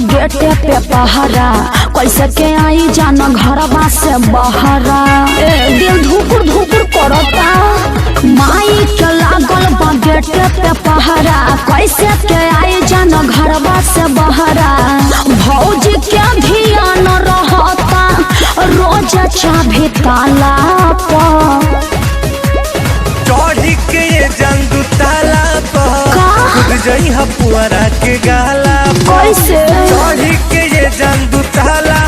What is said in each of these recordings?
गेटे पे पहरा कैसे के आई जाना घरवा से बहरा दिल धुकुर धुकुर करता माई के लागल बा गेटे पे पहरा कैसे के आई जाना घरवा से बहरा भौजी के ध्यान रहता रोज चाभी ताला पर चढ़ी के ये जंदू ताला पर जई पुअरा के गाला कैसे चढ़ी के ये जंदू ताला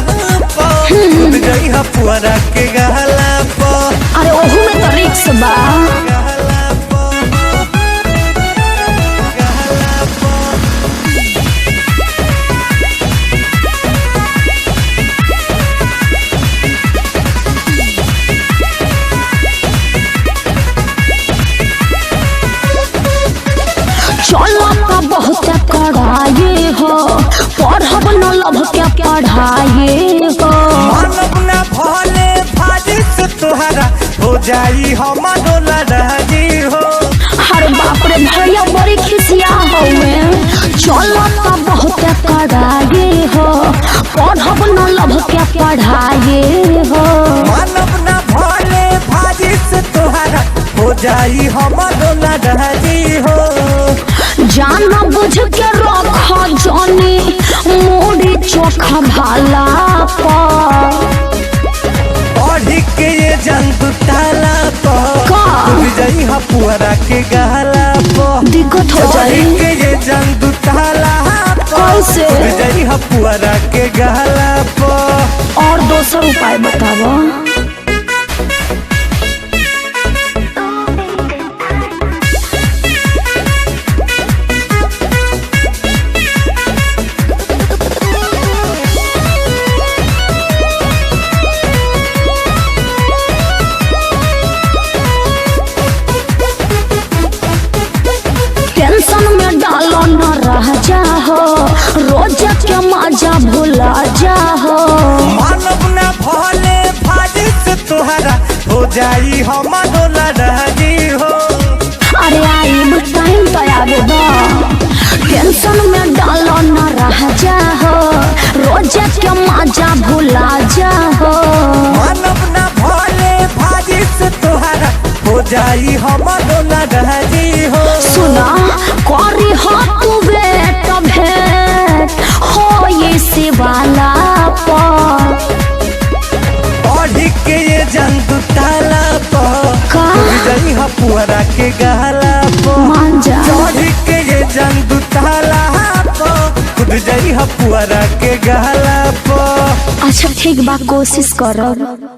पर जई पुअरा के गाला पर अरे ओहू में तो रिक्स बा चलता बहुत कड़ाई हो पढ़ब न लभ के पढ़ाई हो मानव न भले फाजिश तोहरा हो जाई हमारो लड़ाई हो अरे बाप रे भैया बड़ी खिसिया हवे चलता बहुत कड़ाई हो पढ़ब न लभ के पढ़ाई हो मानव न भले फाजिश तोहरा हो जाई हमारो लड़ाई हो जान बुझ के रख जानी मोड़ी चोखा भाला पढ़ी के ये जंतु ताला जई पुअरा के गहला दिक्कत हो जाए के ये जंतु ताला कैसे जई पुअरा के गहला और दूसरा उपाय बताओ टेंशन में डालो न रह जाओ रोज के मजा भुला जाओ मानव न भले फाजिश तोहरा हो जाई हमारो लड़ाई हो अरे आई टाइम तो आगे बा टेंशन में डालो न रह जाओ रोज के मजा भुला जाओ मानव न भले फाजिश तोहरा हो जाई हमारो लड़ाई हो सुना करी हो तू बेट भेट हो ये शिवाला पर पढ़ी के ये जंतु ताला जई पुअरा के गहला मान जा चढ़ी के ये जंतु ताला खुद जई पुअरा के गहला अच्छा ठीक बा कोशिश करब।